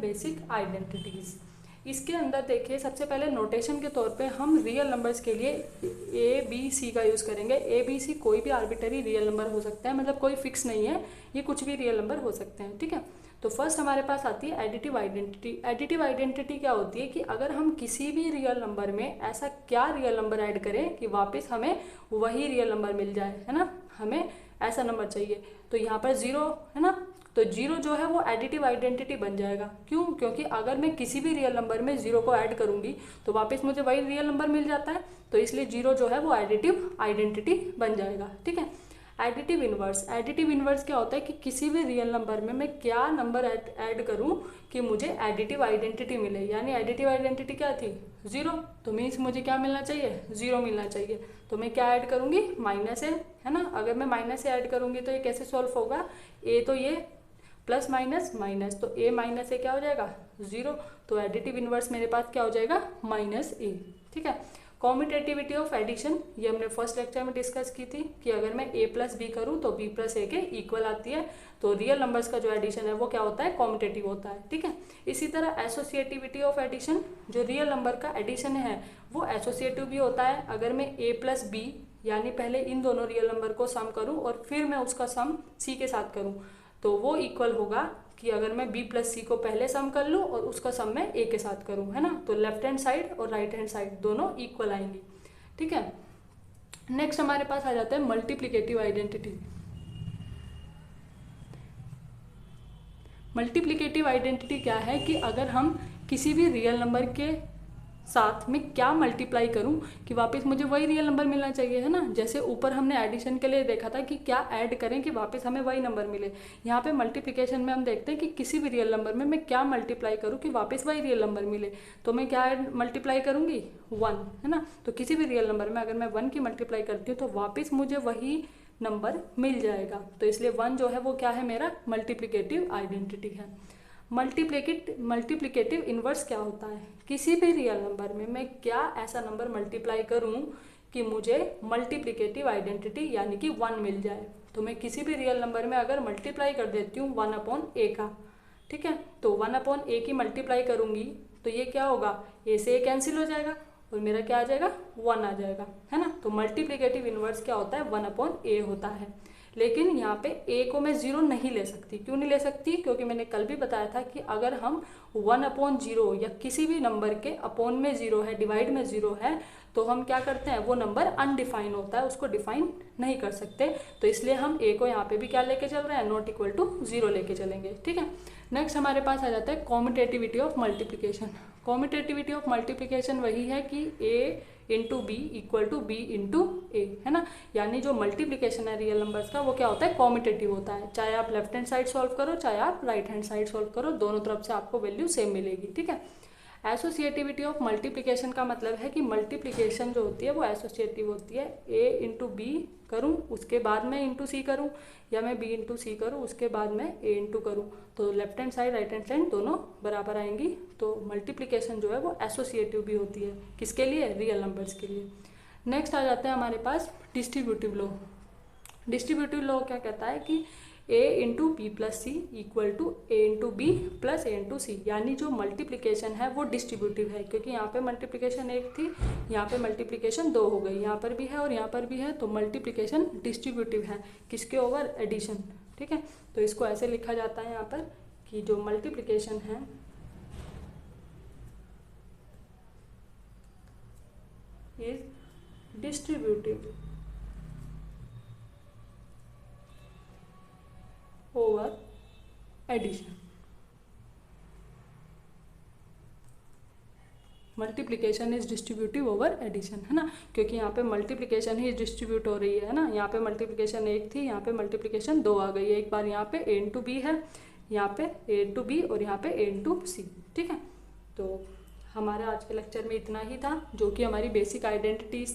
Basic identities. इसके अंदर देखिए सबसे पहले नोटेशन के तौर पे हम रियल नंबर्स के लिए ए बी सी का यूज़ करेंगे। ए बी सी कोई भी आर्बिटरी रियल नंबर हो सकता है, मतलब कोई फिक्स नहीं है, ये कुछ भी रियल नंबर हो सकते हैं, ठीक है। तो फर्स्ट हमारे पास आती है एडिटिव आइडेंटिटी। एडिटिव आइडेंटिटी क्या होती है कि अगर हम किसी भी रियल नंबर में ऐसा क्या रियल नंबर ऐड करें कि वापस हमें वही रियल नंबर मिल जाए, है ना, हमें ऐसा नंबर चाहिए। तो यहाँ पर 0 है ना, तो 0 जो है वो एडिटिव आइडेंटिटी बन जाएगा। क्यों? क्योंकि अगर मैं किसी भी रियल नंबर में 0 को ऐड करूंगी तो वापस मुझे वही रियल नंबर मिल जाता है, तो इसलिए 0 जो है वो एडिटिव आइडेंटिटी बन जाएगा, ठीक है। Additive inverse. एडिटिव इनवर्स क्या होता है कि किसी भी रियल नंबर में मैं क्या नंबर ऐड करूं कि मुझे एडिटिव आइडेंटिटी मिले, यानी एडिटिव आइडेंटिटी क्या थी 0, तो मीन्स मुझे क्या मिलना चाहिए 0 मिलना चाहिए। तो मैं क्या ऐड करूंगी -a, है ना। अगर मैं -a ऐड करूंगी तो ये कैसे सॉल्व होगा, ए तो ये प्लस माइनस माइनस, तो a माइनस ए क्या हो जाएगा 0, तो एडिटिव इनवर्स मेरे पास क्या हो जाएगा -a, ठीक है। कॉम्यूटेटिविटी ऑफ एडिशन, ये हमने फर्स्ट लेक्चर में डिस्कस की थी कि अगर मैं a प्लस बी करूँ तो b प्लस ए के इक्वल आती है। तो रियल नंबर्स का जो एडिशन है वो क्या होता है, कॉम्यूटेटिव होता है, ठीक है। इसी तरह एसोसिएटिविटी ऑफ एडिशन, जो रियल नंबर का एडिशन है वो एसोसिएटिव भी होता है। अगर मैं a प्लस बी यानी पहले इन दोनों रियल नंबर को सम करूँ और फिर मैं उसका सम c के साथ करूँ तो वो इक्वल होगा कि अगर मैं b प्लस सी को पहले सम कर लूँ और उसका सम मैं a के साथ करूँ, है ना, तो लेफ्ट हैंड साइड और राइट हैंड साइड दोनों इक्वल आएंगी, ठीक है। नेक्स्ट हमारे पास आ जाता है मल्टीप्लिकेटिव आइडेंटिटी। मल्टीप्लिकेटिव आइडेंटिटी क्या है कि अगर हम किसी भी रियल नंबर के साथ में क्या मल्टीप्लाई करूं कि वापस मुझे वही रियल नंबर मिलना चाहिए, है ना। जैसे ऊपर हमने एडिशन के लिए देखा था कि क्या ऐड करें कि वापस हमें वही नंबर मिले, यहाँ पे मल्टीप्लिकेशन में हम देखते हैं कि किसी भी रियल नंबर में मैं क्या मल्टीप्लाई करूँ कि वापस वही रियल नंबर मिले। तो मैं क्या मल्टीप्लाई करूँगी 1, है ना। तो किसी भी रियल नंबर में अगर मैं 1 की मल्टीप्लाई करती हूँ तो वापस मुझे वही नंबर मिल जाएगा, तो इसलिए 1 जो है वो क्या है, मेरा मल्टीप्लिकेटिव आइडेंटिटी है। मल्टीप्लिकेटिव इन्वर्स क्या होता है, किसी भी रियल नंबर में मैं क्या ऐसा नंबर मल्टीप्लाई करूं कि मुझे मल्टीप्लिकेटिव आइडेंटिटी यानी कि 1 मिल जाए। तो मैं किसी भी रियल नंबर में अगर मल्टीप्लाई कर देती हूँ 1/a का, ठीक है, तो 1/a की मल्टीप्लाई करूंगी तो ये क्या होगा, a से a कैंसिल हो जाएगा और मेरा क्या आ जाएगा 1 आ जाएगा, है ना। तो मल्टीप्लिकेटिव इन्वर्स क्या होता है 1/a होता है। लेकिन यहाँ पे a को मैं 0 नहीं ले सकती। क्यों नहीं ले सकती, क्योंकि मैंने कल भी बताया था कि अगर हम 1/0 या किसी भी नंबर के अपॉन में 0 है, डिवाइड में 0 है, तो हम क्या करते हैं, वो नंबर अनडिफाइन होता है, उसको डिफाइन नहीं कर सकते। तो इसलिए हम a को यहाँ पे भी क्या लेके चल रहे हैं, नॉट इक्वल टू 0 लेके चलेंगे, ठीक है। नेक्स्ट हमारे पास आ जाता है commutativity of multiplication. Commutativity of multiplication वही है कि a into B equal to B into A, है ना। यानी जो मल्टीप्लिकेशन है रियल नंबर्स का वो क्या होता है, कॉम्यूटेटिव होता है। चाहे आप लेफ्ट हैंड साइड सॉल्व करो चाहे आप राइट हैंड साइड सॉल्व करो, दोनों तरफ से आपको वैल्यू सेम मिलेगी, ठीक है। एसोसिएटिविटी ऑफ मल्टीप्लिकेशन का मतलब है कि मल्टीप्लिकेशन जो होती है वो एसोसिएटिव होती है। a इंटू बी करूँ उसके बाद में इंटू सी करूँ, या मैं b इंटू सी करूँ उसके बाद में a इंटू करूँ, तो left hand side right hand side दोनों बराबर आएंगी। तो मल्टीप्लिकेशन जो है वो एसोसिएटिव भी होती है, किसके लिए, रियल नंबर्स के लिए। नेक्स्ट आ जाता है हमारे पास डिस्ट्रीब्यूटिव लॉ। डिस्ट्रीब्यूटिव लॉ क्या कहता है कि a into B plus C equal to a into B plus a into C, यानी जो मल्टीप्लिकेशन है वो डिस्ट्रीब्यूटिव है। क्योंकि यहाँ पे मल्टीप्लिकेशन 1 थी, यहाँ पे मल्टीप्लिकेशन 2 हो गई, यहाँ पर भी है और यहाँ पर भी है, तो मल्टीप्लिकेशन डिस्ट्रीब्यूटिव है किसके ओवर, एडिशन, ठीक है। तो इसको ऐसे लिखा जाता है यहाँ पर कि जो मल्टीप्लिकेशन है is distributive over addition. Multiplication is distributive over addition, है ना, क्योंकि यहाँ पे मल्टीप्लिकेशन ही डिस्ट्रीब्यूट हो रही है ना। यहाँ पे मल्टीप्लिकेशन 1 थी, यहाँ पे मल्टीप्लिकेशन 2 आ गई है। एक बार यहाँ पे a इंटू बी है, यहाँ पे a इंटू बी और यहाँ पे a इंटू सी, ठीक है। तो हमारा आज के लेक्चर में इतना ही था, जो कि हमारी बेसिक आइडेंटिटीज